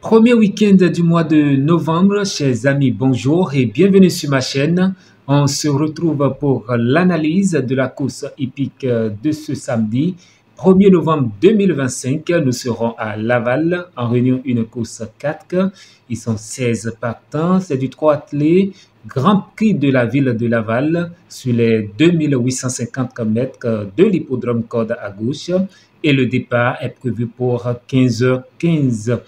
Premier week-end du mois de novembre, chers amis, bonjour et bienvenue sur ma chaîne. On se retrouve pour l'analyse de la course hippique de ce samedi, 1er novembre 2025. Nous serons à Laval en réunion une course 4. Ils sont 16 partants. C'est du 3 attelé, Grand Prix de la ville de Laval sur les 2850 mètres de l'hippodrome corde à gauche. Et le départ est prévu pour 15h15.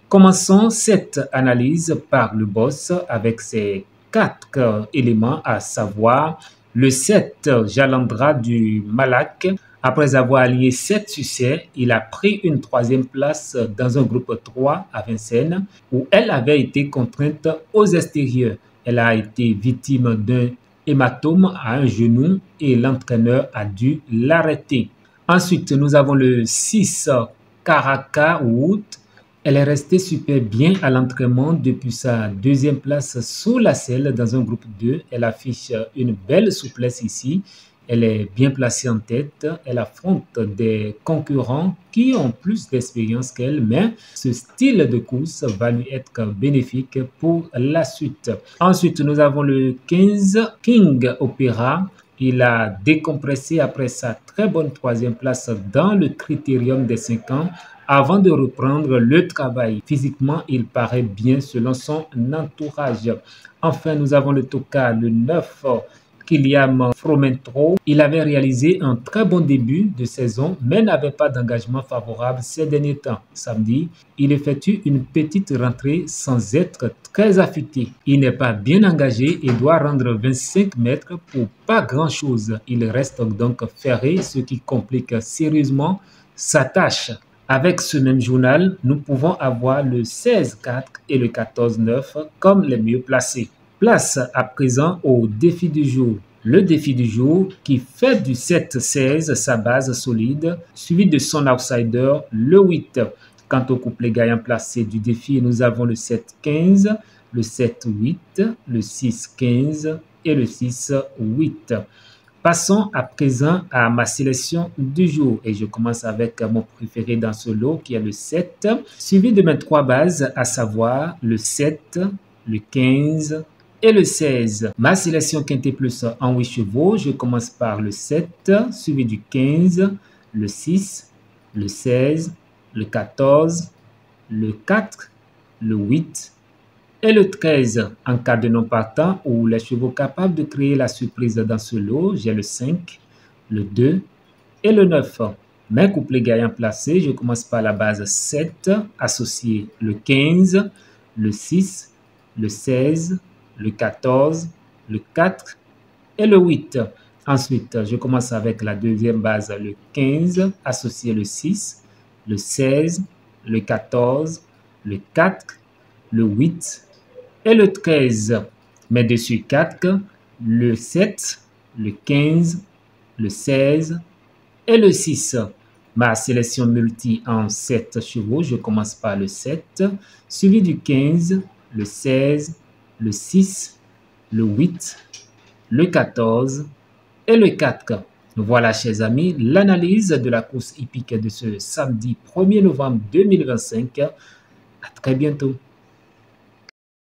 Commençons cette analyse par le boss avec ses 4 éléments, à savoir le 7 Jalandra du Malac. Après avoir aligné 7 succès, il a pris une 3e place dans un groupe 3 à Vincennes où elle avait été contrainte aux extérieurs. Elle a été victime d'un hématome à un genou et l'entraîneur a dû l'arrêter. Ensuite, nous avons le 6 Karaka Wood. Elle est restée super bien à l'entraînement depuis sa 2e place sous la selle dans un groupe 2. Elle affiche une belle souplesse ici. Elle est bien placée en tête. Elle affronte des concurrents qui ont plus d'expérience qu'elle, mais ce style de course va lui être bénéfique pour la suite. Ensuite, nous avons le 15 King Opera. Il a décompressé après sa très bonne 3e place dans le critérium des 5 ans avant de reprendre le travail. Physiquement, il paraît bien selon son entourage. Enfin, nous avons le Toka, le 9, Kylian Fromentro. Il avait réalisé un très bon début de saison, mais n'avait pas d'engagement favorable ces derniers temps. Samedi, il effectue une petite rentrée sans être très affûté. Il n'est pas bien engagé et doit rendre 25 mètres pour pas grand-chose. Il reste donc ferré, ce qui complique sérieusement sa tâche. Avec ce même journal, nous pouvons avoir le 16-4 et le 14-9 comme les mieux placés. Place à présent au défi du jour. Le défi du jour qui fait du 7-16 sa base solide, suivi de son outsider, le 8. Quant au couplet gagnant placé du défi, nous avons le 7-15, le 7-8, le 6-15 et le 6-8. Passons à présent à ma sélection du jour et je commence avec mon préféré dans ce lot qui est le 7, suivi de mes 3 bases, à savoir le 7, le 15 et le 16. Ma sélection quinté plus en 8 chevaux, je commence par le 7, suivi du 15, le 6, le 16, le 14, le 4, le 8 et le 13. En cas de non partant ou les chevaux capables de créer la surprise dans ce lot, j'ai le 5, le 2 et le 9. Mes couplets gagnants placés, je commence par la base 7, associé le 15, le 6, le 16, le 14, le 4 et le 8. Ensuite, je commence avec la 2e base, le 15, associé le 6, le 16, le 14, le 4, le 8 et le 13. Mes dessus 4, le 7, le 15, le 16 et le 6. Ma sélection multi en 7 chevaux, je commence par le 7, suivi du 15, le 16, le 6, le 8, le 14 et le 4. Voilà, chers amis, l'analyse de la course hippique de ce samedi 1er novembre 2025. À très bientôt.